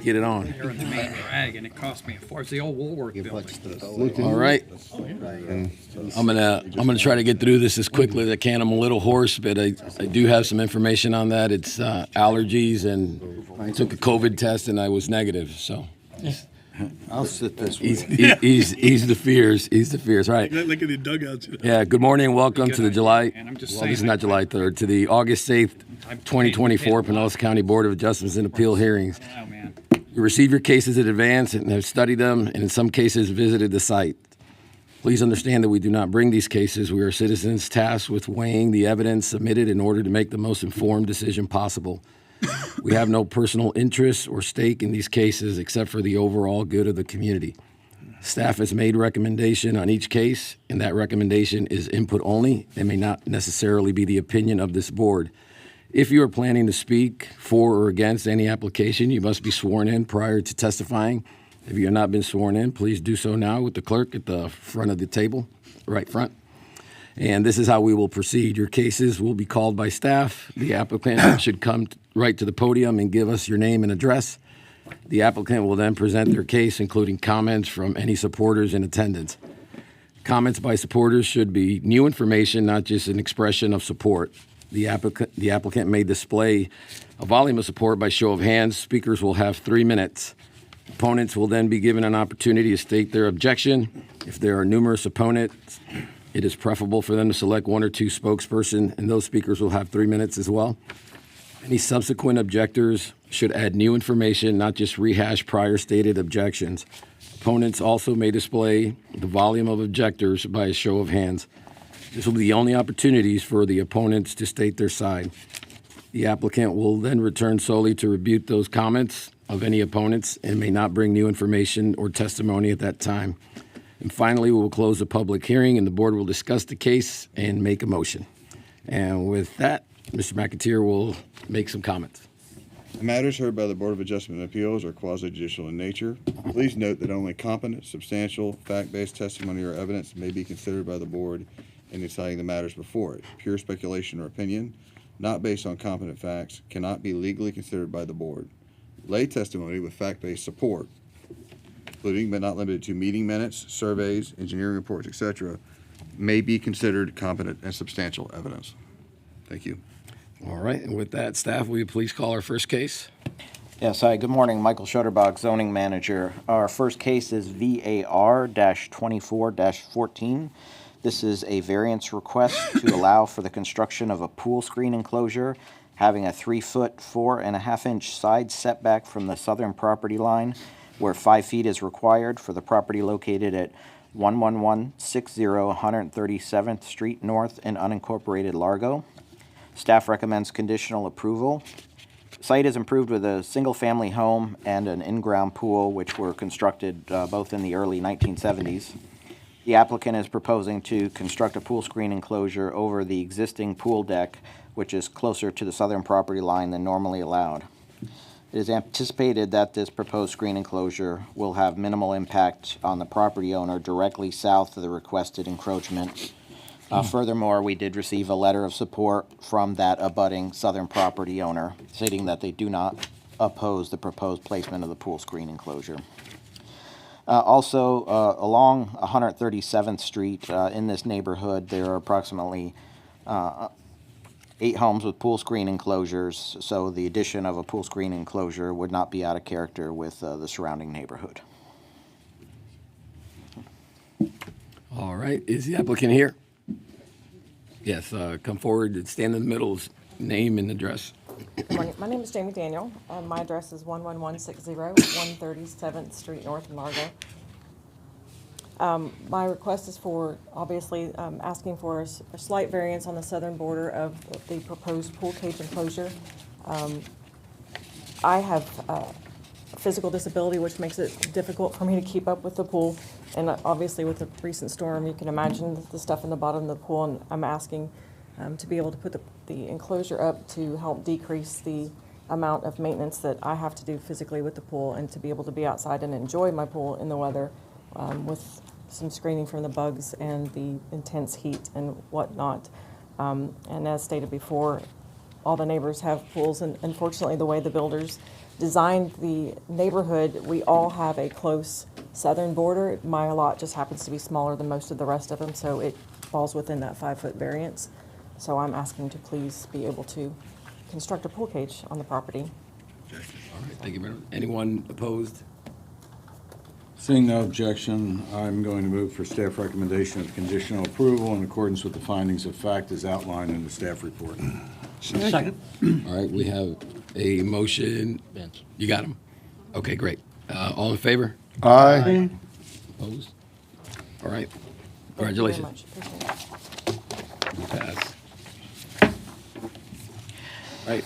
get it on. You're in the main drag, and it cost me a fortune. It's the old Woolworth building. All right. I'm gonna try to get through this as quickly as I can. I'm a little hoarse, but I do have some information on that. It's allergies, and I took a COVID test and I was negative. So I'll sit this way. ease the fears. Ease the fears. All right. Look at the dugouts. Yeah. Good morning and welcome to the July. And I'm just Well, saying, this is not July 3rd. To the August 8th, 2024 Pinellas County Board of Adjustments and Appeal hearings. Oh, man. You receive your cases in advance and have studied them, and in some cases visited the site. Please understand that we do not bring these cases. We are citizens tasked with weighing the evidence submitted in order to make the most informed decision possible. We have no personal interest or stake in these cases except for the overall good of the community. Staff has made recommendation on each case, and that recommendation is input only and may not necessarily be the opinion of this board. If you are planning to speak for or against any application, you must be sworn in prior to testifying. If you have not been sworn in, please do so now with the clerk at the front of the table, right front. And this is how we will proceed. Your cases will be called by staff. The applicant should come right to the podium and give us your name and address. The applicant will then present their case, including comments from any supporters in attendance. Comments by supporters should be new information, not just an expression of support. The applicant may display a volume of support by show of hands. Speakers will have 3 minutes. Opponents will then be given an opportunity to state their objection. If there are numerous opponents, it is preferable for them to select one or two spokesperson, and those speakers will have 3 minutes as well. Any subsequent objectors should add new information, not just rehash prior stated objections. Opponents also may display the volume of objectors by a show of hands. This will be the only opportunities for the opponents to state their side. The applicant will then return solely to rebut those comments of any opponents and may not bring new information or testimony at that time. And finally, we will close the public hearing and the board will discuss the case and make a motion. And with that, Mr. McAteer will make some comments. The matters heard by the Board of Adjustment and Appeals are quasi-judicial in nature. Please note that only competent, substantial, fact-based testimony or evidence may be considered by the board in deciding the matters before it. Pure speculation or opinion, not based on competent facts, cannot be legally considered by the board. Lay testimony with fact-based support, including but not limited to meeting minutes, surveys, engineering reports, etc., may be considered competent and substantial evidence. Thank you. All right, and with that, staff, will you please call our first case? Yes, hi, good morning. Michael Schutterbach, zoning manager. Our first case is VAR-24-14. This is a variance request to allow for the construction of a pool screen enclosure having a 3-foot, 4.5-inch side setback from the southern property line, where 5 feet is required for the property located at 11160 137th Street North in unincorporated Largo. Staff recommends conditional approval. Site is improved with a single-family home and an in-ground pool, which were constructed both in the early 1970s. The applicant is proposing to construct a pool screen enclosure over the existing pool deck, which is closer to the southern property line than normally allowed. It is anticipated that this proposed screen enclosure will have minimal impact on the property owner directly south of the requested encroachment. Furthermore, we did receive a letter of support from that abutting southern property owner stating that they do not oppose the proposed placement of the pool screen enclosure. Also, along 137th Street in this neighborhood, there are approximately 8 homes with pool screen enclosures, so the addition of a pool screen enclosure would not be out of character with the surrounding neighborhood. All right, is the applicant here? Yes, come forward and stand in the middle, name and address. Good morning. My name is Jamie Daniel, and my address is 11160 137th Street North in Largo. My request is for, obviously, asking for a slight variance on the southern border of the proposed pool cage enclosure. I have a physical disability, which makes it difficult for me to keep up with the pool. And obviously, with the recent storm, you can imagine the stuff in the bottom of the pool, and I'm asking to be able to put the enclosure up to help decrease the amount of maintenance that I have to do physically with the pool, and to be able to be outside and enjoy my pool in the weather with some screening from the bugs and the intense heat and whatnot. And as stated before, all the neighbors have pools, and unfortunately, the way the builders designed the neighborhood, we all have a close southern border. My lot just happens to be smaller than most of the rest of them, so it falls within that 5-foot variance. So I'm asking to please be able to construct a pool cage on the property. All right, thank you, madam. Anyone opposed? Seeing no objection, I'm going to move for staff recommendation of conditional approval in accordance with the findings of fact as outlined in the staff report. Second. All right, we have a motion. Vince. You got him? Okay, great. All in favor? Aye. Opposed? All right. Thank you very Congratulations. much. Appreciate it. You pass. All right.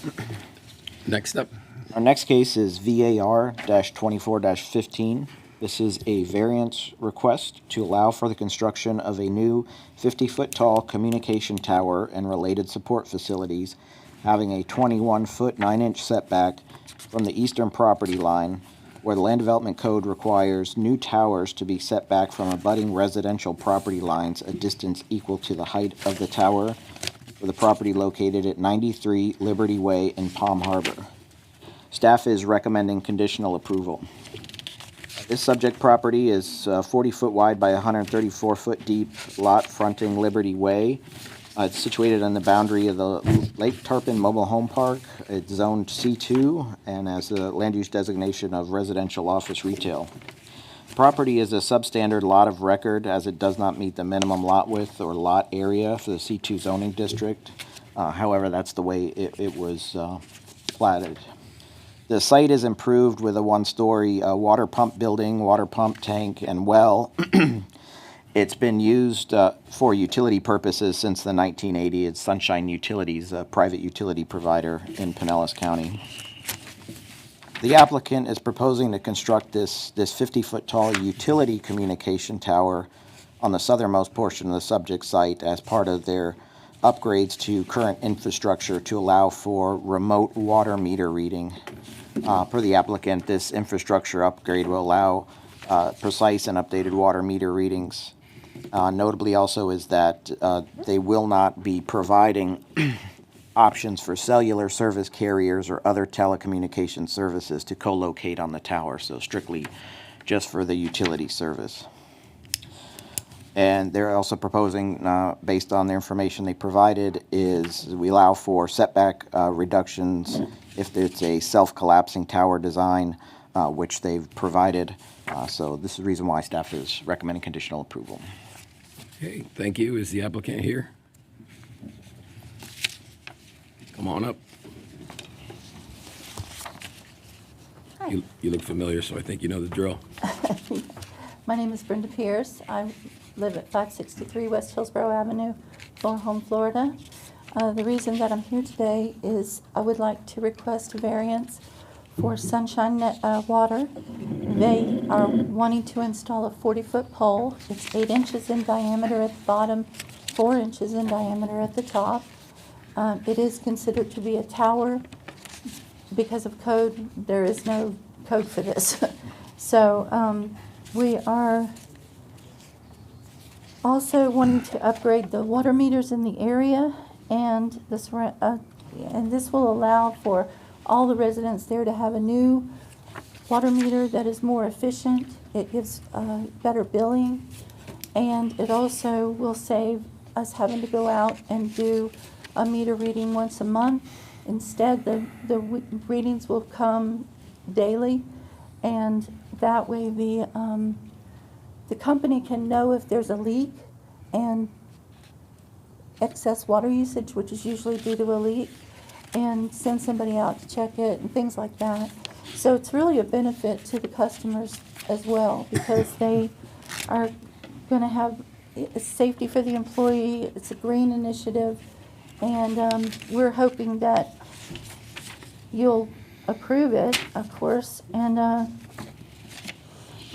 Next up. Our next case is VAR-24-15. This is a variance request to allow for the construction of a new 50-foot tall communication tower and related support facilities having a 21-foot 9-inch setback from the eastern property line, where the Land Development Code requires new towers to be set back from abutting residential property lines a distance equal to the height of the tower for the property located at 93 Liberty Way in Palm Harbor. Staff is recommending conditional approval. This subject property is 40-foot wide by 134-foot deep lot fronting Liberty Way. It's situated on the boundary of the Lake Tarpon Mobile Home Park. It's zoned C2 and has the land use designation of residential office retail. Property is a substandard lot of record as it does not meet the minimum lot width or lot area for the C2 zoning district. However, that's the way it was platted. The site is improved with a one-story water pump building, water pump tank, and well. It's been used for utility purposes since the 1980s. It's Sunshine Utilities, a private utility provider in Pinellas County. The applicant is proposing to construct this 50-foot tall utility communication tower on the southernmost portion of the subject site as part of their upgrades to current infrastructure to allow for remote water meter reading. Per the applicant, this infrastructure upgrade will allow precise and updated water meter readings. Notably also is that they will not be providing options for cellular service carriers or other telecommunication services to co-locate on the tower, so strictly just for the utility service. And they're also proposing, based on the information they provided, is we allow for setback reductions if it's a self-collapsing tower design, which they've provided. So this is the reason why staff is recommending conditional approval. Okay, thank you. Is the applicant here? Come on up. Hi. You look familiar, so I think you know the drill. My name is Brenda Pierce. I live at 563 West Hillsborough Avenue, Flower Home, Florida. The reason that I'm here today is I would like to request a variance for Sunshine Water. They are wanting to install a 40-foot pole. It's 8 inches in diameter at the bottom, 4 inches in diameter at the top. It is considered to be a tower. Because of code, there is no code for this. So we are also wanting to upgrade the water meters in the area, and this will allow for all the residents there to have a new water meter that is more efficient. It gives better billing, and it also will save us having to go out and do a meter reading once a month. Instead, the readings will come daily, and that way the company can know if there's a leak and excess water usage, which is usually due to a leak, and send somebody out to check it and things like that. So it's really a benefit to the customers as well, because they are going to have safety for the employee. It's a green initiative, and we're hoping that you'll approve it, of course. And I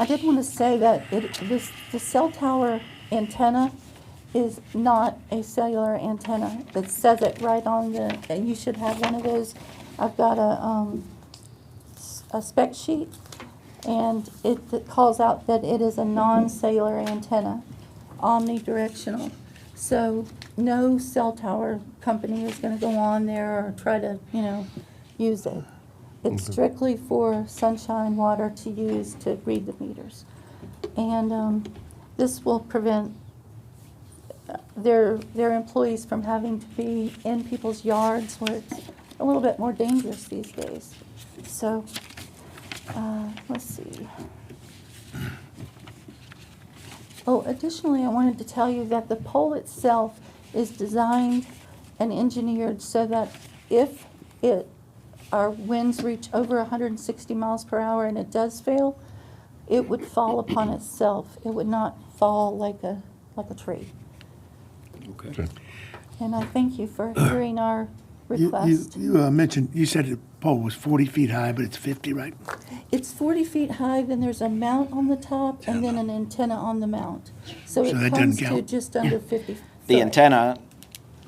did want to say that the cell tower antenna is not a cellular antenna. It says it right on and you should have one of those. I've got a spec sheet, and it calls out that it is a non-cellular antenna, omnidirectional. So no cell tower company is gonna go on there or try to, use it. It's strictly for Sunshine Water to use to read the meters. And this will prevent their employees from having to be in people's yards where it's a little bit more dangerous these days. So, let's see. Oh, additionally, I wanted to tell you that the pole itself is designed and engineered so that if our winds reach over 160 miles per hour and it does fail, it would fall upon itself. It would not fall like a tree. Okay. And I thank you for hearing our request. You mentioned, you said the pole was 40 feet high, but it's 50, right? It's 40 feet high, then there's a mount on the top, and then an antenna on the mount. So So it that comes doesn't to count? just under 50. The foot. antenna,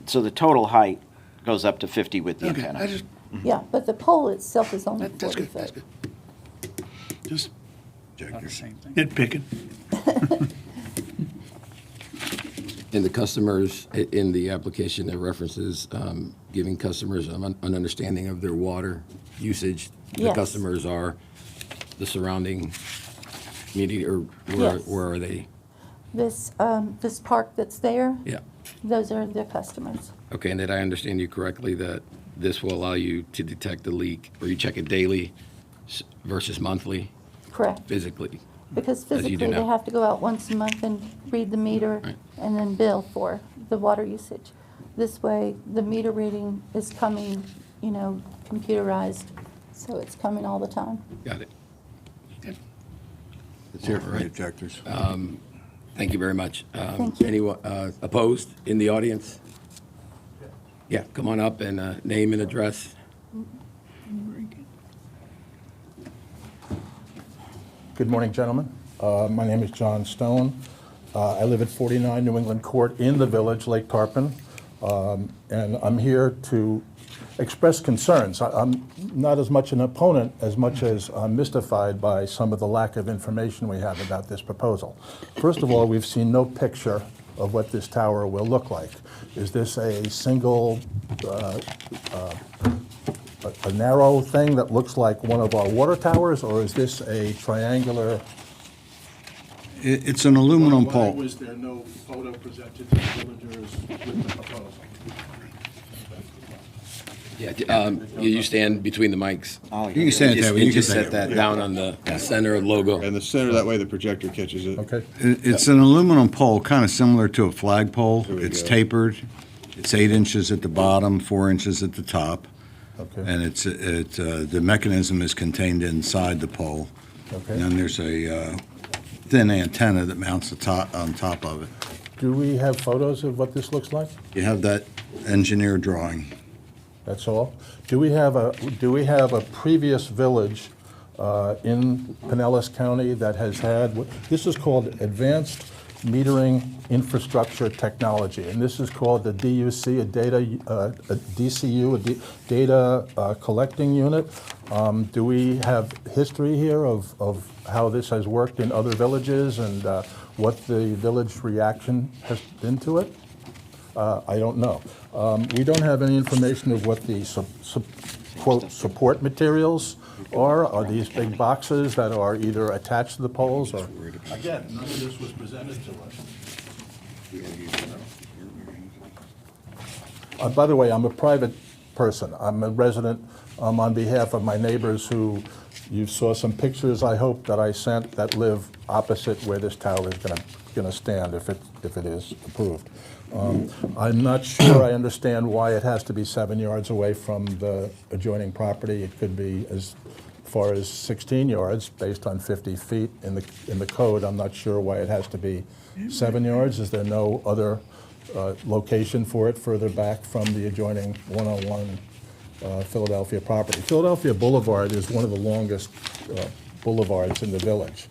so the total height goes up to 50 with the Okay, antenna. Yeah, but the pole itself is only that's 40 good, that's foot. good. Just Not the same thing. nitpicking. And the customers, in the application, it references giving customers an understanding of their water usage. The Yes. customers are the surrounding community, or Yes. where are they? This park that's there, Yeah. those are the customers. Okay, and did I understand you correctly that this will allow you to detect the leak, or you check it daily versus monthly, Correct. physically? Because As you physically, do they now. have to go out once a month and read the meter Right. and then bill for the water usage. This way, the meter reading is coming, computerized, so it's coming all the time. Got it. Let's hear from All the right. objectors. Thank you very much. Thank you. Anyone opposed in the audience? Yeah, come on up and name and address. Good morning, gentlemen. My name is John Stone. I live at 49 New England Court in the village, Lake Tarpon, and I'm here to express concerns. I'm not as much an opponent as much as I'm mystified by some of the lack of information we have about this proposal. First of all, we've seen no picture of what this tower will look like. Is this a single, a narrow thing that looks like one of our water towers, or is this a triangular? It's an aluminum Why pole. was there no photo presented to the villagers with the proposal? Yeah, you stand between the mics. You can stand that way. And You can just set take it. that down on the center logo. In the center, that way the projector catches it. Okay. It's an aluminum pole, kind of similar to a flagpole. There we It's go. tapered. It's 8 inches at the bottom, 4 inches at the top. Okay. And the mechanism is contained inside the pole. Okay. And then there's a thin antenna that mounts on top of it. Do we have photos of what this looks like? You have that engineer drawing. That's all? Do we have a previous village in Pinellas County that has had, this is called Advanced Metering Infrastructure Technology, and this is called the DUC, a DCU, Data Collecting Unit. Do we have history here of how this has worked in other villages and what the village reaction has been to it? I don't know. We don't have any information of what the quote support materials are. Are these big boxes that are either attached to the poles or? Again, none of this was presented to us. By the way, I'm a private person. I'm a resident on behalf of my neighbors who, you saw some pictures, I hope, that I sent that live opposite where this tower is going to stand if it is approved. I'm not sure I understand why it has to be 7 yards away from the adjoining property. It could be as far as 16 yards based on 50 feet in the code. I'm not sure why it has to be 7 yards. Is there no other location for it further back from the adjoining 101 Philadelphia property? Philadelphia Boulevard is one of the longest boulevards in the village.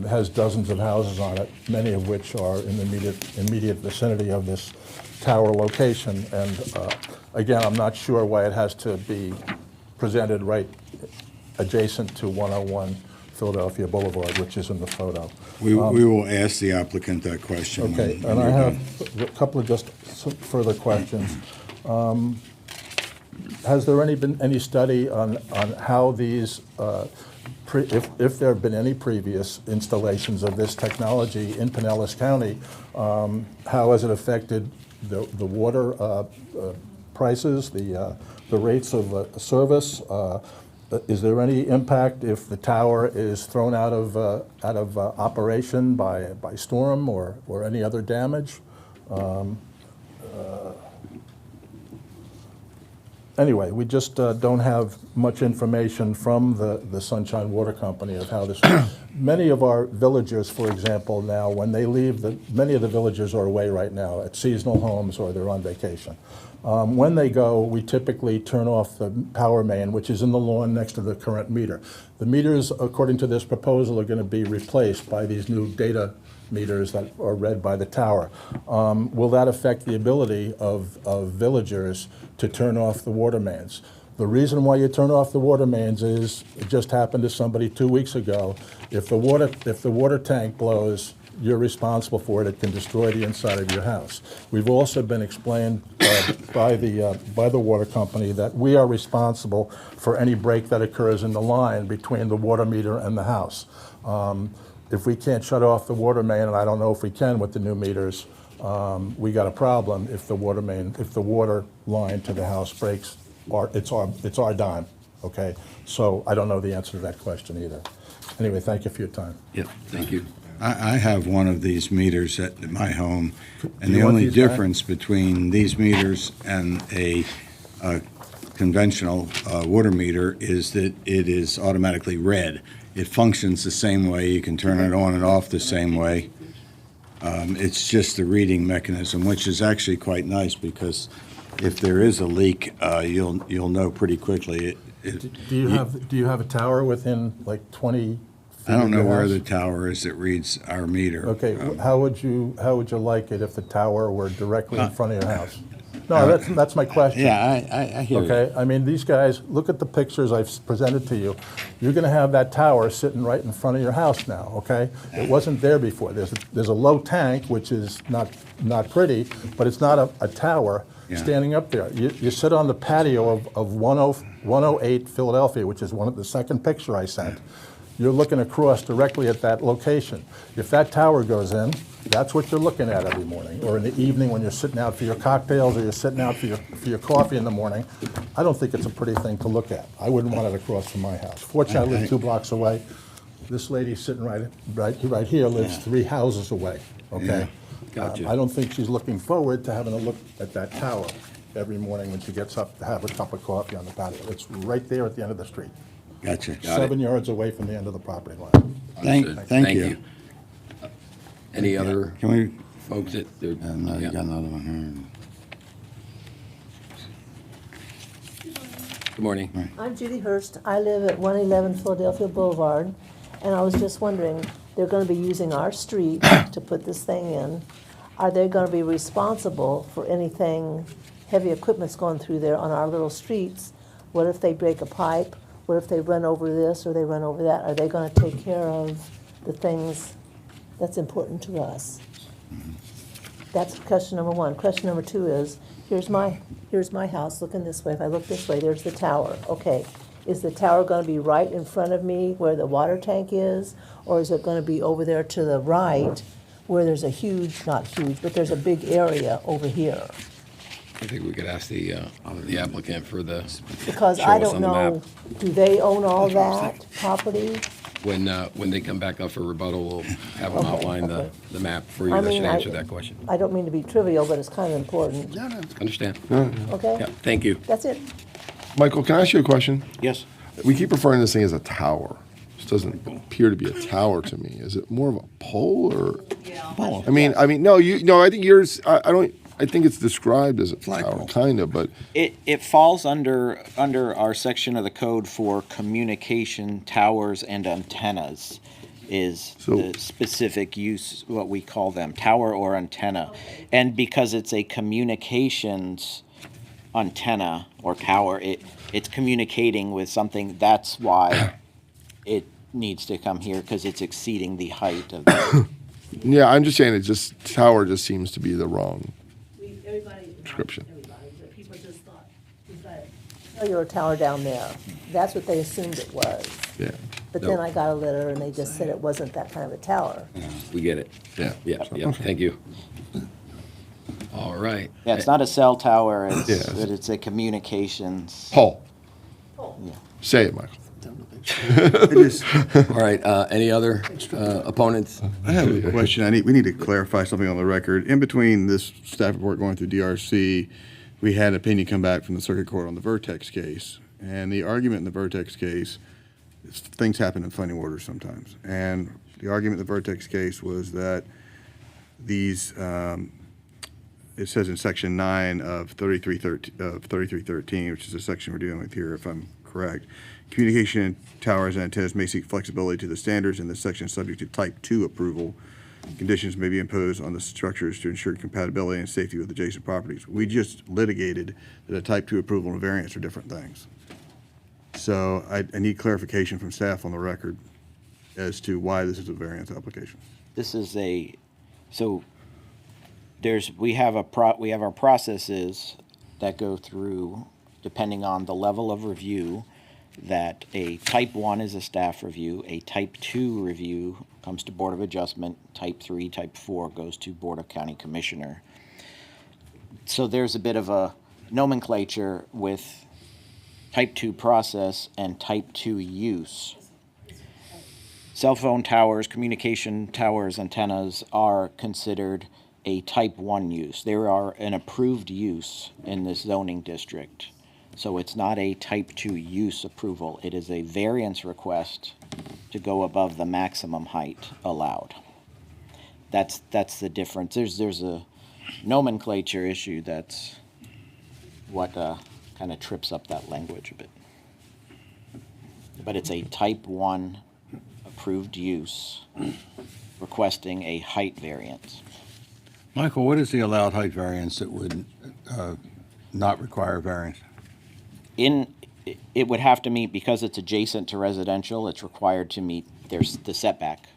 Has dozens of houses on it, many of which are in the immediate vicinity of this tower location. And again, I'm not sure why it has to be presented right adjacent to 101 Philadelphia Boulevard, which is in the photo. We will ask the applicant that question. Okay, when and I you're have done. a couple of just some further questions. Has there been any study on how these, if there have been any previous installations of this technology in Pinellas County, how has it affected the water prices, the rates of service? Is there any impact if the tower is thrown out of operation by storm or any other damage? Anyway, we just don't have much information from the Sunshine Water Company of how this. Many of our villagers, for example, now when they leave, many of the villagers are away right now at seasonal homes or they're on vacation. When they go, we typically turn off the power main, which is in the lawn next to the current meter. The meters, according to this proposal, are going to be replaced by these new data meters that are read by the tower. Will that affect the ability of villagers to turn off the water mains? The reason why you turn off the water mains is, it just happened to somebody 2 weeks ago. If the water tank blows, you're responsible for it. It can destroy the inside of your house. We've also been explained by the water company that we are responsible for any break that occurs in the line between the water meter and the house. If we can't shut off the water main, and I don't know if we can with the new meters, we got a problem if the water line to the house breaks, it's our dime, okay? So I don't know the answer to that question either. Anyway, thank you for your time. Yep, thank you. I have one of these meters at my home, and you the want only these back? difference between these meters and a conventional water meter is that it is automatically read. It functions the same way. You can turn it on and off the same way. It's just the reading mechanism, which is actually quite nice because if there is a leak, you'll know pretty quickly. Do you have a tower within like 20 feet I don't of know your where house? the tower is that reads our meter. Okay, how would you like it if the tower were directly in front of your house? No, that's my question. Yeah, I hear you. Okay, I mean, these guys, look at the pictures I've presented to you. You're gonna have that tower sitting right in front of your house now, okay? It wasn't there before. There's a low tank, which is not pretty, but it's not a tower Yeah. standing up there. You sit on the patio of 108 Philadelphia, which is the second picture I sent. You're looking across directly at that location. If that tower goes in, that's what you're looking at every morning, or in the evening when you're sitting out for your cocktails, or you're sitting out for your coffee in the morning. I don't think it's a pretty thing to look at. I wouldn't want it across from my house. Fortunately, I live 2 blocks away. This lady sitting right here lives 3 houses away, okay? Gotcha. I don't think she's looking forward to having a look at that tower every morning when she gets up to have a cup of coffee on the patio. It's right there at the end of the street. Gotcha. Got it. 7 yards away from the end of the property line. Understood. Thank you. Any other Can we, folks that, they're- no, you yeah. got another one Good morning. I'm Judy Hurst. I live at 111 Philadelphia Boulevard, and I was just wondering, they're going to be using our street to put this thing in. Are they going to be responsible for anything, heavy equipment's going through there on our little streets? What if they break a pipe? What if they run over this or they run over that? Are they going to take care of the things that's important to us? That's question number one. Question number two is, here's my house looking this way. If I look this way, there's the tower. Okay, is the tower going to be right in front of me where the water tank is? Or is it going to be over there to the right where there's a huge, not huge, but there's a big area over here? I think we could ask the applicant for the, Because show I us don't on the know, map. do they own all that property? When they come back up for rebuttal, we'll have them outline okay. the map for you. I That mean, should answer that question. I don't mean to be trivial, but it's kind of important, Understand? okay? Yeah, thank you. That's it. Michael, can I ask you a question? Yes. We keep referring to this thing as a tower. This doesn't appear to be a tower to me. Is it more of a pole or? Pole. I mean, no, I think yours. I think it's described as a tower, Flagpole. kind of, but It falls under our section of the code for communication towers and antennas is So- the specific use, what we call them, tower or antenna. And because it's a communications antenna or tower, it's communicating with something, that's why needs to come here because it's exceeding the height of the Yeah, I'm just saying tower just seems to be the wrong. Everybody, Description. but people just thought, is that cellular tower down there? That's what they assumed it was. Yeah. But then I got a letter and they just said it wasn't that kind of a tower. We get it. Yeah. Yeah, thank you. All right. Yeah, it's not a cell tower, Yeah. but it's a communications. Paul, Yeah. say it, Michael. All right, any other opponents? I have a question. We need to clarify something on the record. In between this staff report going through DRC, we had an opinion come back from the circuit court on the Vertex case. And the argument in the Vertex case, things happen in funny orders sometimes. And the argument in the Vertex case was that these, it says in section 9 of 3313, which is the section we're dealing with here, if I'm correct, communication towers and antennas may seek flexibility to the standards in this section subject to type 2 approval. Conditions may be imposed on the structures to ensure compatibility and safety with adjacent properties. We just litigated that a type 2 approval and variance are different things. So I need clarification from staff on the record as to why this is a variance application. This is we have our processes that go through, depending on the level of review, that a type 1 is a staff review, a type 2 review comes to Board of Adjustment, type 3, type 4 goes to Board of County Commissioner. So there's a bit of a nomenclature with type 2 process and type 2 use. Cell phone towers, communication towers, antennas are considered a type 1 use. They are an approved use in this zoning district. So it's not a type 2 use approval. It is a variance request to go above the maximum height allowed. That's the difference. There's a nomenclature issue that's what kind of trips up that language a bit. But it's a type 1 approved use requesting a height variance. Michael, what is the allowed height variance that would not require variance? It would have to meet, because it's adjacent to residential, it's required to meet the setback,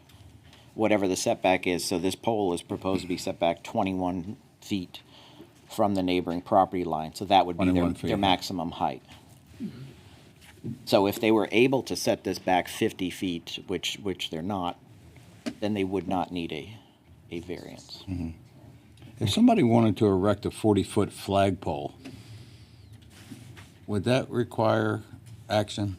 whatever the setback is. So this pole is proposed to be set back 21 feet from the neighboring property line. So that would be 21 feet. their maximum height. So if they were able to set this back 50 feet, which they're not, then they would not need a variance. If somebody wanted to erect a 40-foot flagpole, would that require action?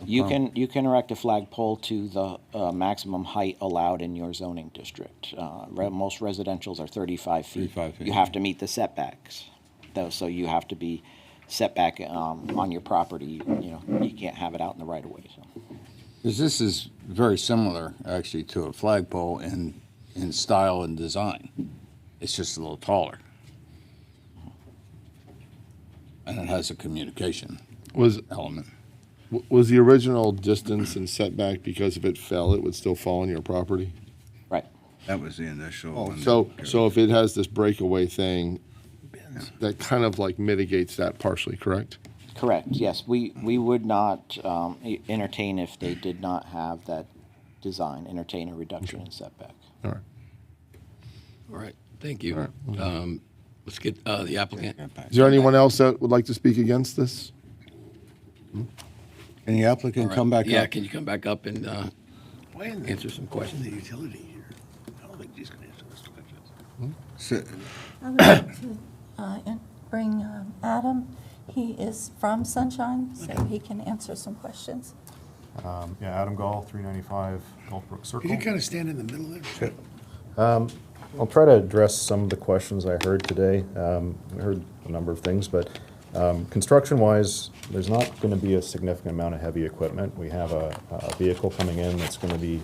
You can erect a flagpole to the maximum height allowed in your zoning district. Most residentials are 35 feet. 35 feet. You have to meet the setbacks, though, so you have to be set back on your property. You can't have it out in the right of way. So. Because this is very similar, actually, to a flagpole in style and design. It's just a little taller. And it has a communication element. Was the original distance and setback, because if it fell, it would still fall on your property? Right. That was the initial one. So if it has this breakaway thing, that kind of like mitigates that partially, correct? Correct, yes. We would not entertain, if they did not have that design, entertain a reduction in setback. All right. All right, thank you. Let's get the applicant. Is there anyone else that would like to speak against this? Can the applicant All right. come back up? Yeah, can you come back up and Why in the- answer some questions? The utility here. I don't think he's gonna answer those questions. So- I would like to bring Adam. He is from Sunshine, so he can answer some questions. Yeah, Adam Gall, 395 Gulfbrook Circle. Could you kind of stand in the middle there? I'll try to address some of the questions I heard today. I heard a number of things, but construction-wise, there's not going to be a significant amount of heavy equipment. We have a vehicle coming in that's going to be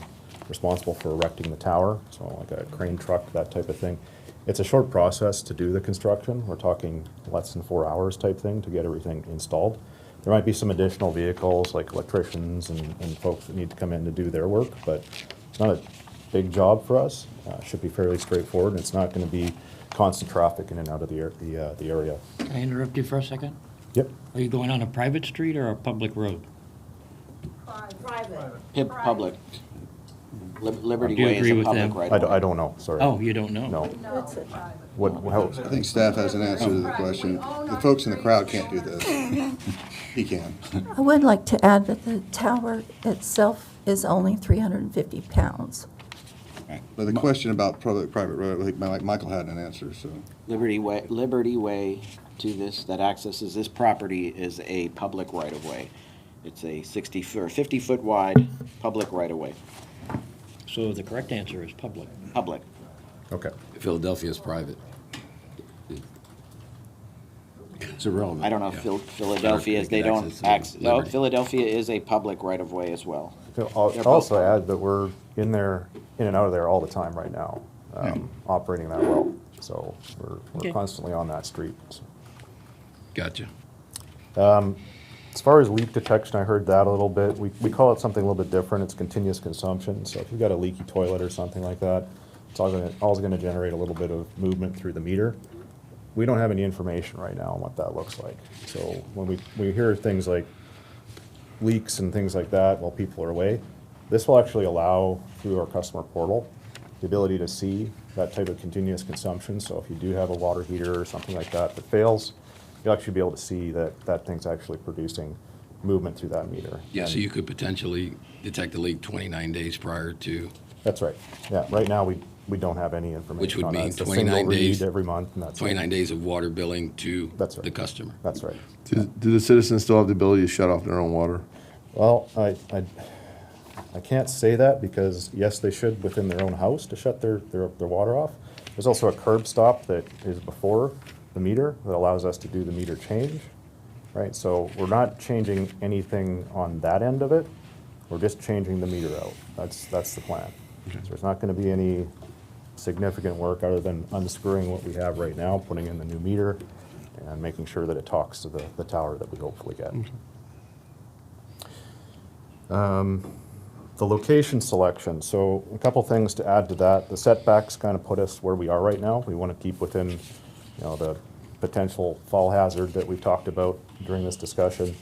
responsible for erecting the tower, so like a crane truck, that type of thing. It's a short process to do the construction. We're talking less than 4 hours type thing to get everything installed. There might be some additional vehicles like electricians and folks that need to come in to do their work, but it's not a big job for us. Should be fairly straightforward, and it's not going to be constant traffic in and out of the area. Can I interrupt you for a second? Yep. Are you going on a private street or a public road? Public. Liberty Do you Way is agree a with public them? right I of don't, way. I don't know, sorry. Oh, you don't know? No. It's a- What, how, I think staff has an answer to the question. The folks in the crowd can't do this. He can. I would like to add that the tower itself is only 350 pounds. But the question about public-private road, I think Michael had an answer, so. Liberty Way to this, that accesses this property is a public right of way. It's a 60-foot or 50-foot wide public right of way. So the correct answer is public. Public. okay. Philadelphia is private. It's irrelevant. I don't know if Philadelphia is, They they can don't access the access, no, Liberty. Philadelphia is a public right of way as well. I'll They're also both- add that we're in there, in and out of there all the time right now, operating that well. So we're Okay. constantly on that street. So. Gotcha. As far as leak detection, I heard that a little bit. We call it something a little bit different. It's continuous consumption. So if you've got a leaky toilet or something like that, it's all gonna generate a little bit of movement through the meter. We don't have any information right now on what that looks like. So when we hear things like leaks and things like that while people are away, this will actually allow, through our customer portal, the ability to see that type of continuous consumption. So if you do have a water heater or something like that that fails, you'll actually be able to see that that thing's actually producing movement through that meter. Yeah, so And you could potentially detect a leak 29 days prior to, That's right. Yeah, right now, we don't have any information which would on that. mean It's a 29 single read days. every month, and that's it. 29 days of water billing to That's right. the customer. That's right. Do the citizens still have the ability to shut off their own water? Well, I can't say that because, yes, they should within their own house to shut their water off. There's also a curb stop that is before the meter that allows us to do the meter change, right? So we're not changing anything on that end of it. We're just changing the meter out. That's the plan. So there's not gonna be any significant work other than unscrewing what we have right now, putting in the new meter, and making sure that it talks to the tower that we hopefully get. The location selection, so a couple things to add to that. The setbacks kind of put us where we are right now. We want to keep within, the potential fall hazard that we've talked about during this discussion.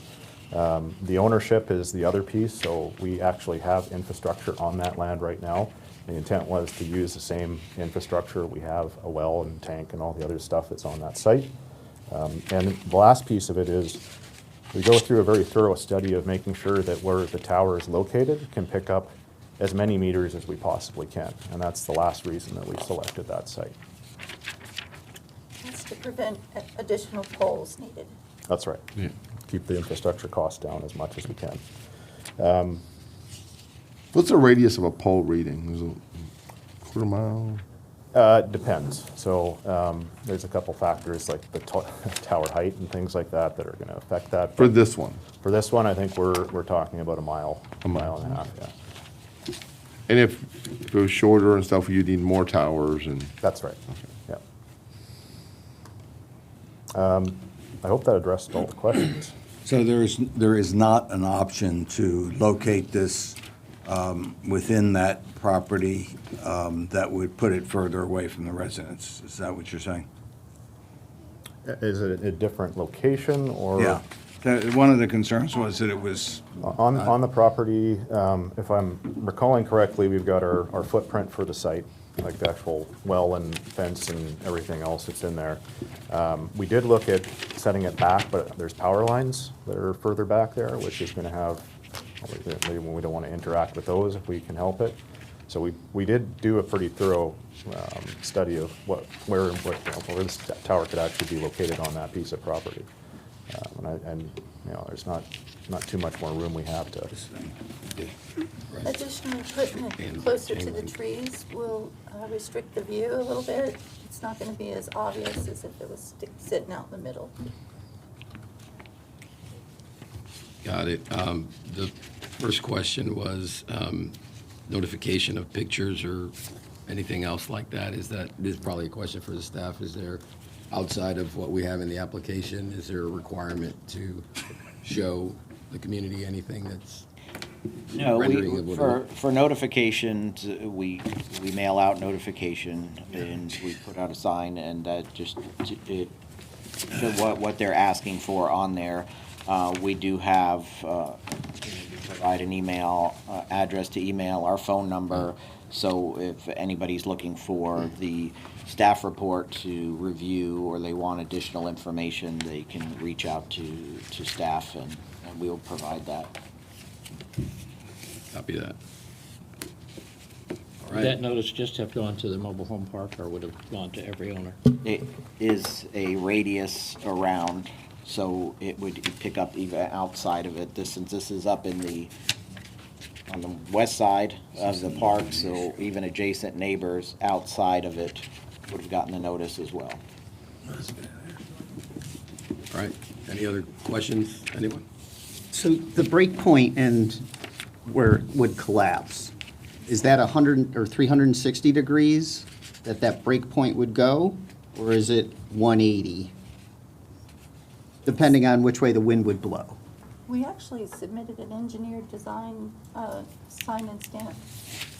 The ownership is the other piece, so we actually have infrastructure on that land right now. The intent was to use the same infrastructure. We have a well and tank and all the other stuff that's on that site. And the last piece of it is we go through a very thorough study of making sure that where the tower is located can pick up as many meters as we possibly can. And that's the last reason that we selected that site. That's to prevent additional poles needed. That's right. Keep the infrastructure costs down as much as we can. What's the radius of a pole reading? Is it a quarter mile? Depends. So there's a couple factors like the tower height and things like that that are going to affect that. For this one? For this one, I think we're talking about a mile and a half, yeah. And if it was shorter and stuff, you'd need more towers and, That's right, yeah. I hope that addressed all the questions. So there is not an option to locate this within that property that would put it further away from the residents? Is that what you're saying? Is it a different location or? Yeah. One of the concerns was that it was, On the property, if I'm recalling correctly, we've got our footprint for the site, like the actual well and fence and everything else that's in there. We did look at setting it back, but there's power lines that are further back there, which is gonna have, maybe we don't wanna interact with those if we can help it. So we did do a pretty thorough study of where this tower could actually be located on that piece of property. And there's not too much more room we have to. Additional equipment closer to the trees will restrict the view a little bit. It's not going to be as obvious as if it was sitting out in the middle. Got it. The first question was notification of pictures or anything else like that. This is probably a question for the staff. Is there, outside of what we have in the application, is there a requirement to show the community anything that's No, rendering of what for notifications, we mail out notification and we put out a sign and that just, what they're asking for on there. We do have, provide an email, address to email, our phone number. So if anybody's looking for the staff report to review or they want additional information, they can reach out to staff and we'll provide that. Copy that. All Would that right. notice just have gone to the mobile home park, or would have gone to every owner? It is a radius around, so it would pick up even outside of it. Since this is up on the west side of the park, so even adjacent neighbors outside of it would have gotten the notice as well. All right. Any other questions? Anyone? So the break point and where it would collapse, is that 100 or 360 degrees that break point would go? Or is it 180? Depending on which way the wind would blow. We actually submitted an engineered design, sign and stamp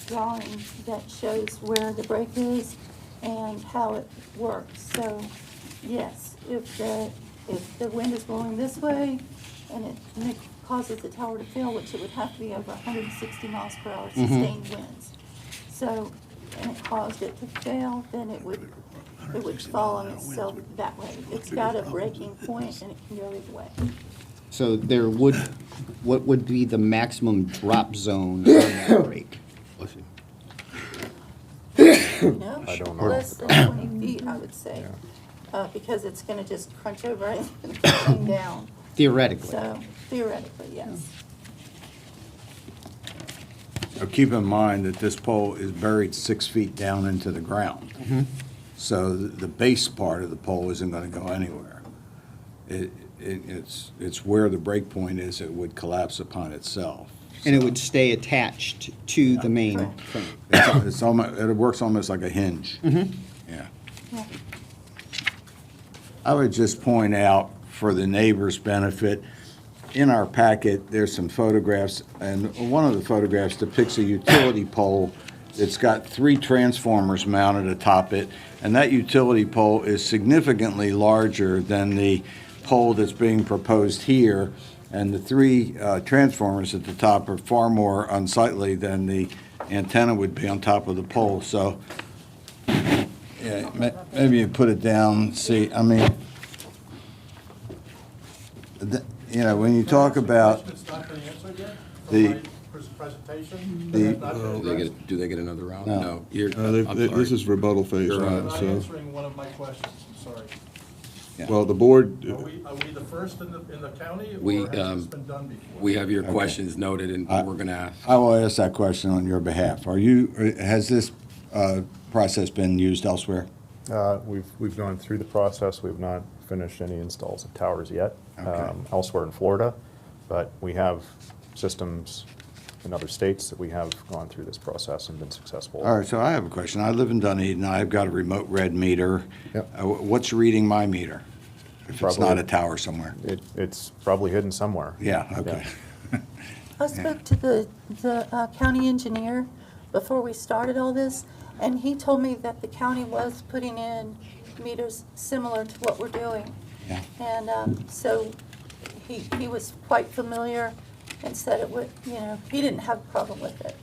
drawing that shows where the break is and how it works. So, yes, if the wind is blowing this way and it causes the tower to fail, which it would have to be over 160 miles per hour sustained winds. So, and it caused it to fail, then it would fall on itself that way. It's got a breaking point and it can go either way. So what would be the maximum drop zone on that break? Bless you. No, I don't know. less than 20 feet, I would say, because it's gonna just crunch over and come down. Theoretically. So theoretically, yes. So keep in mind that this pole is buried 6 feet down into the ground. So the base part of the pole isn't going to go anywhere. It's where the break point is, it would collapse upon itself. And it would stay attached to the main thing. It works almost like a hinge. Yeah. Yeah. I would just point out, for the neighbor's benefit, in our packet, there's some photographs, and one of the photographs depicts a utility pole that's got 3 transformers mounted atop it, and that utility pole is significantly larger than the pole that's being proposed here, and the 3 transformers at the top are far more unsightly than the antenna would be on top of the pole. So, yeah, maybe you put it down, see, I mean, when you talk about It's not been answered yet the- from my presentation? the- Has not been addressed? Do they get another round? No. You're, I'm sorry. This is rebuttal phase, You're, right, Not so, answering one of my questions, I'm sorry. well, the board, Are we the first in the county, We, or has this been done before? We have your questions noted, and we're going to ask. I will ask that question on your behalf. Has this process been used elsewhere? We've gone through the process. We've not finished any installs of towers yet Okay. elsewhere in Florida, but we have systems in other states that we have gone through this process and been successful. All right, so I have a question. I live in Dunedin. I've got a remote read meter. Yep. What's reading my meter? If it's Probably- not a tower somewhere? It's probably hidden somewhere. Yeah, okay. I spoke to the county engineer before we started all this, and he told me that the county was putting in meters similar to what we're doing. Yeah. And so he was quite familiar and said it would, he didn't have a problem with it.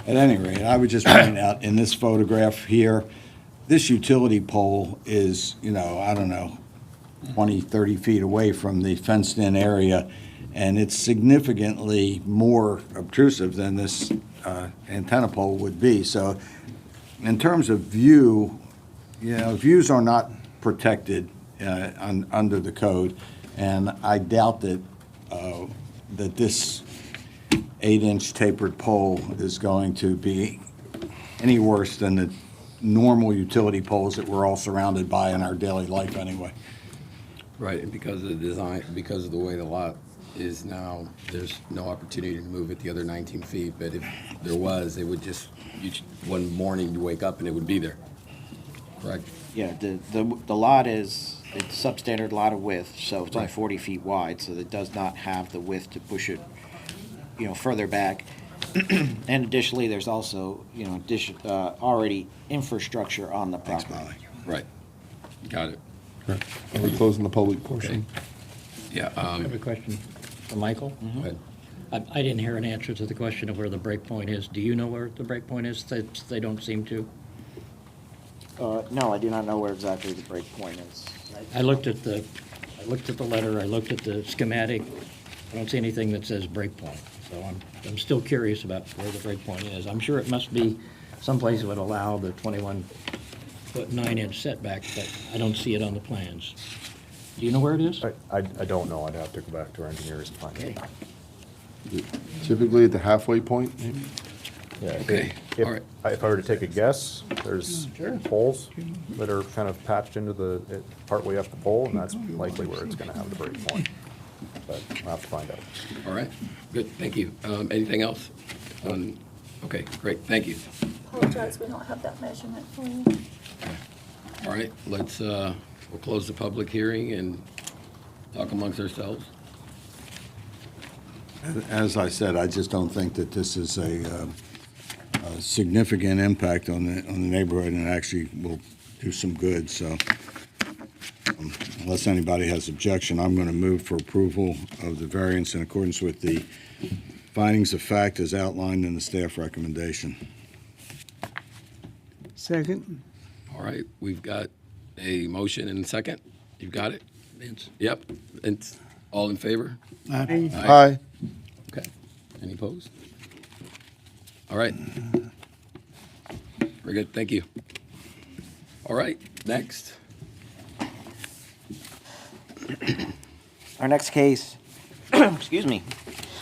At any rate, I would just point out, in this photograph here, this utility pole is, I don't know, 20, 30 feet away from the fenced-in area, and it's significantly more obtrusive than this antenna pole would be. So in terms of view, views are not protected under the code, and I doubt that this 8-inch tapered pole is going to be any worse than the normal utility poles that we're all surrounded by in our daily life anyway. Right, and because of the design, because of the way the lot is now, there's no opportunity to move it the other 19 feet, but if there was, it would just, one morning you wake up and it would be there, correct? Yeah, the lot is, it's substandard lot of width, so it's only 40 feet wide, so it does not have the width to push it, further back. And additionally, there's also, already infrastructure on the property. Right, got it. Are we closing the public portion? Yeah, I have a question for Michael. go ahead. I didn't hear an answer to the question of where the break point is. Do you know where the break point is? They don't seem to. No, I do not know where exactly the break point is. I looked at the letter, I looked at the schematic. I don't see anything that says break point. So I'm still curious about where the break point is. I'm sure it must be someplace that would allow the 21-foot 9-inch setback, but I don't see it on the plans. Do you know where it is? I don't know. I'd have to go back to our engineers and find Okay. out. Typically at the halfway point, maybe? Yeah, Okay, all right. If I were to take a guess, there's Sure. poles that are kind of patched into partway up the pole, and that's likely where it's gonna have the break point. But I'll have to find out. All right, good, thank you. Anything else? Okay, great, thank you. Apologize, we don't have that measurement for you. All right, let's, we'll close the public hearing and talk amongst ourselves. As I said, I just don't think that this is a significant impact on the neighborhood and actually will do some good, so unless anybody has objection, I'm going to move for approval of the variance in accordance with the findings of fact as outlined in the staff recommendation. Second? All right, we've got a motion and a second. You've got it? Vince? Yep, and all in favor? Aye. Hi. Okay, any opposed? All right. Very good, thank you. All right, next. Our next case, excuse me,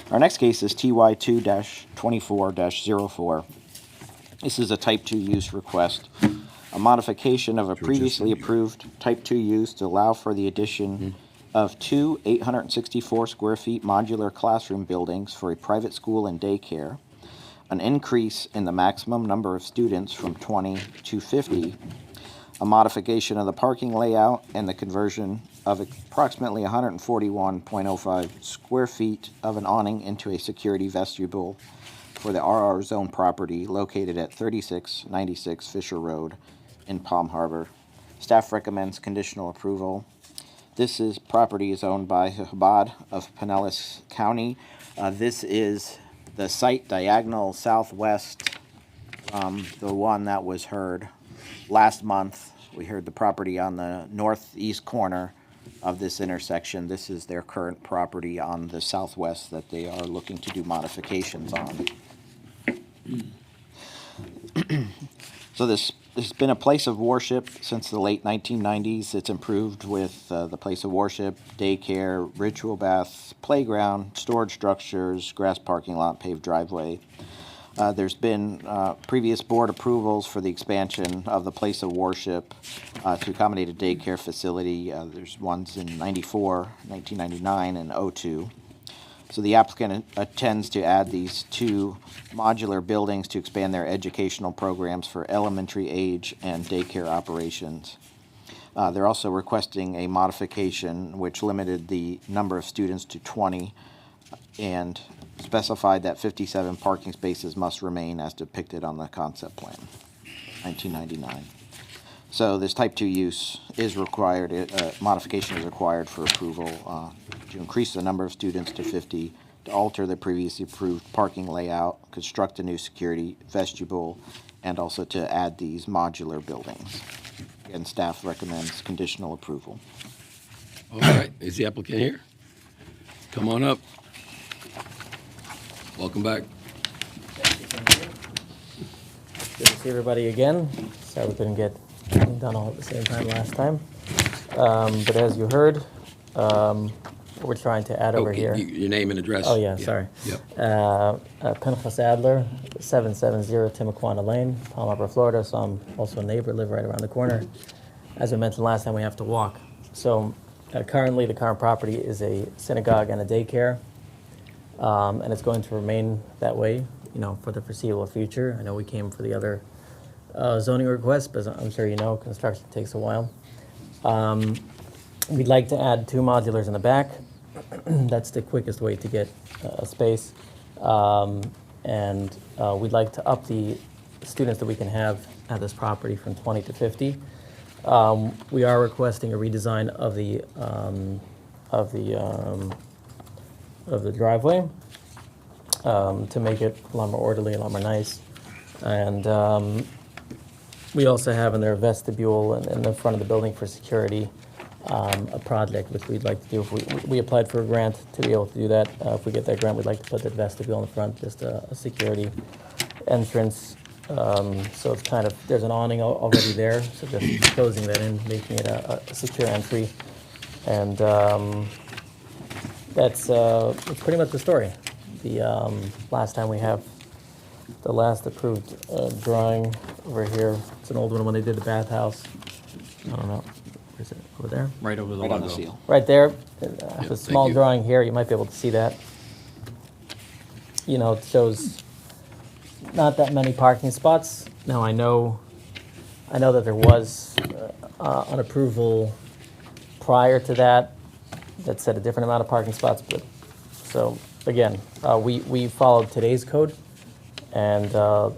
our next case is TY 2-24-04. This is a type 2 use request, a modification of a previously approved type 2 use to allow for the addition of two 864 square feet modular classroom buildings for a private school and daycare, an increase in the maximum number of students from 20 to 50, a modification of the parking layout, and the conversion of approximately 141.05 square feet of an awning into a security vestibule for the RR zone property located at 3696 Fisher Road in Palm Harbor. Staff recommends conditional approval. This property is owned by Chabad of Pinellas County. This is the site diagonal southwest from the one that was heard last month. We heard the property on the northeast corner of this intersection. This is their current property on the southwest that they are looking to do modifications on. So this has been a place of worship since the late 1990s. It's improved with the place of worship, daycare, ritual baths, playground, storage structures, grass parking lot, paved driveway. There's been previous board approvals for the expansion of the place of worship to accommodate a daycare facility. There's ones in 94, 1999, and 02. So the applicant intends to add these two modular buildings to expand their educational programs for elementary age and daycare operations. They're also requesting a modification which limited the number of students to 20 and specified that 57 parking spaces must remain as depicted on the concept plan, 1999. So this type 2 use is required, modification is required for approval to increase the number of students to 50, to alter the previously approved parking layout, construct a new security vestibule, and also to add these modular buildings. Again, staff recommends conditional approval. All right, is the applicant here? Come on up. Welcome back. Good to see everybody again. Sorry we couldn't get everything done all at the same time last time. But as you heard, we're trying to add over here. Your name and address. Oh, yeah, sorry. Yep. Pinchas Adler, 770 Timaquana Lane, Palm Harbor, Florida. So I'm also a neighbor, live right around the corner. As I mentioned last time, we have to walk. So currently, the current property is a synagogue and a daycare. And it's going to remain that way, for the foreseeable future. I know we came for the other zoning request, but I'm sure you know construction takes a while. We'd like to add two modulars in the back. That's the quickest way to get a space. And we'd like to up the students that we can have at this property from 20 to 50. We are requesting a redesign of the driveway. to make it a lot more orderly, a lot more nice. And we also have in their vestibule and in the front of the building for security, a project which we'd like to do. If we applied for a grant to be able to do that. If we get that grant, we'd like to put the vestibule in the front, just a security entrance. So it's kind of, there's an awning already there, so just closing that in, making it a secure entry. And that's pretty much the story. The last time we have the last approved drawing over here. It's an old one when they did the bathhouse. I don't know. Where is it? Over there? Right over the Right on the logo. seal. Right there. The small you. drawing here, you might be able to see that. You know, it shows not that many parking spots. Now, I know that there was an approval prior to that that said a different amount of parking spots, but, so, again, we followed today's code, and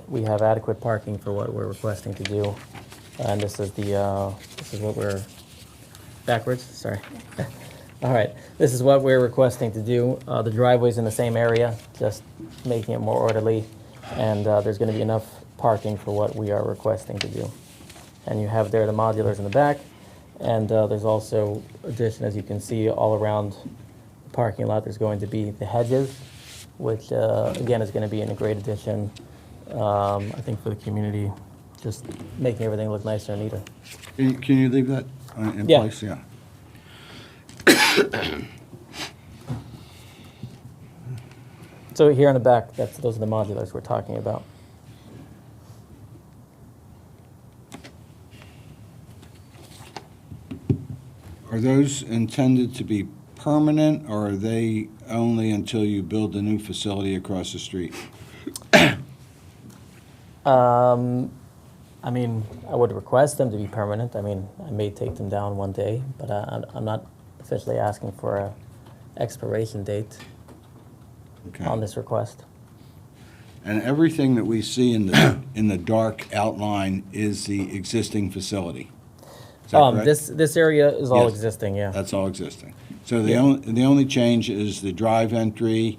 we have adequate parking for what we're requesting to do. And this is what we're, backwards, sorry. All right, this is what we're requesting to do. The driveway's in the same area, just making it more orderly, and there's gonna be enough parking for what we are requesting to do. And you have there the modulars in the back, and there's also addition, as you can see, all around the parking lot, there's going to be the hedges, which again is gonna be a great addition, I think, for the community, just making everything look nicer and neater. Can you leave that in Yeah. place? Yeah. So here in the back, those are the modulars we're talking about. Are those intended to be permanent, or are they only until you build the new facility across the street? I mean, I would request them to be permanent. I mean, I may take them down one day, but I'm not officially asking for a expiration date Okay. on this request. And everything that we see in the dark outline is the existing facility? Is that correct? This area is all Yes. existing, yeah. That's all existing. So Yeah. the only change is the drive entry,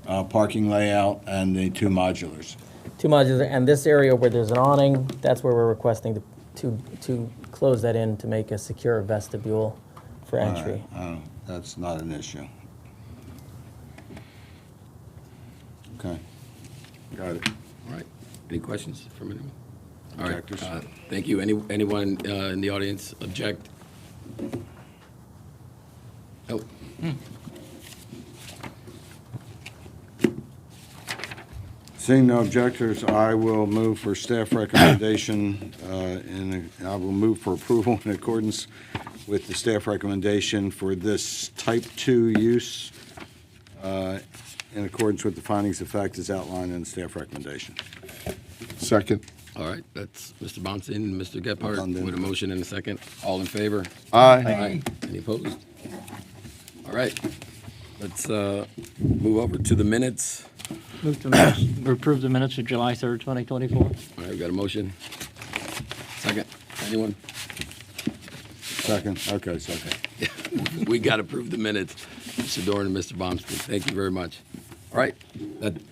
parking layout, and the two modulars. Two modular, and this area where there's an awning, that's where we're requesting to close that in to make a secure vestibule for entry. That's not an issue. Okay. Got it. All right. Any questions from anyone? All right. Objectors? Thank you. Anyone in the audience object? Oh. Seeing no objectors, I will move for staff recommendation, and I will move for approval in accordance with the staff recommendation for this type 2 use, in accordance with the findings of fact as outlined in the staff recommendation. Second. All right. That's Mr. Bonson and Mr. Gephardt London. with a motion and a second. All in favor? Aye. Any opposed? All right. Let's move over to the minutes. Move to minutes, approve the minutes of July 3rd, 2024. All right, we got a motion. Second. Anyone? Second, okay, second. We got to approve the minutes. Mr. Dorn and Mr. Bomsky, thank you very much. All right,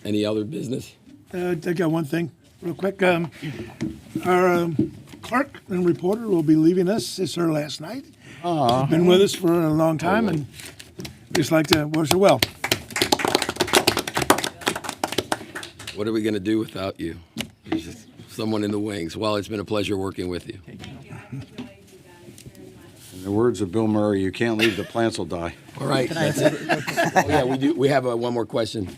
any other business? I got one thing, real quick. Our clerk and reporter will be leaving us. It's her last night. She's been with us for a long time, and just like to wish her well. What are we going to do without you? There's just someone in the wings. Well, it's been a pleasure working with you. In the words of Bill Murray, you can't leave, the plants will die. All right, that's it. Oh, yeah, we do. We have one more question.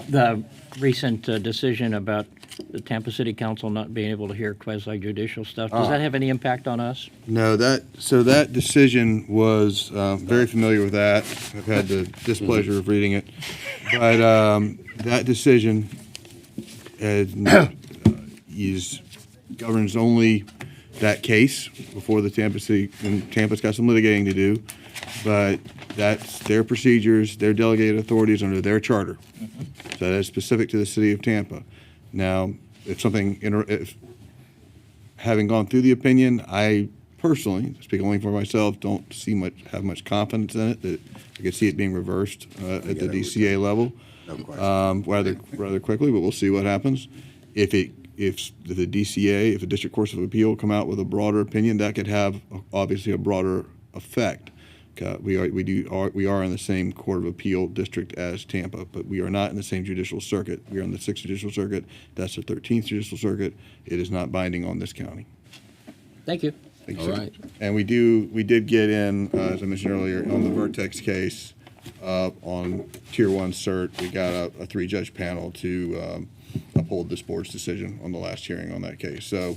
The recent decision about the Tampa City Council not being able to hear quasi-judicial stuff, does that have any impact on us? No, that decision was, very familiar with that. I've had the displeasure of reading it. But that decision governs only that case before the Tampa City, and Tampa's got some litigating to do. But that's their procedures, their delegated authorities under their charter. So that is specific to the city of Tampa. Now, if having gone through the opinion, I personally, speaking only for myself, don't have much confidence in it, that I could see it being reversed at the DCA level rather quickly, but we'll see what happens. If the DCA, if the District Courts of Appeal come out with a broader opinion, that could have obviously a broader effect. We are in the same Court of Appeal district as Tampa, but we are not in the same judicial circuit. We are in the 6th Judicial Circuit. That's the 13th Judicial Circuit. It is not binding on this county. Thank you. Thank you, All sir. right. And we did get in, as I mentioned earlier, on the Vertex case, on Tier 1 cert, we got a 3-judge panel to uphold this board's decision on the last hearing on that case. So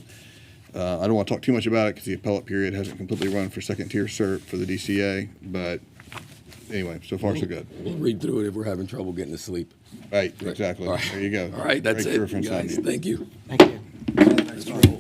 I don't want to talk too much about it because the appellate period hasn't completely run for 2nd-tier cert for the DCA, but anyway, so far so good. We'll read through it if we're having trouble getting to sleep. Right, exactly. All right. There you go. All right, that's Great it, reference on guys. you. Thank you. Thank you.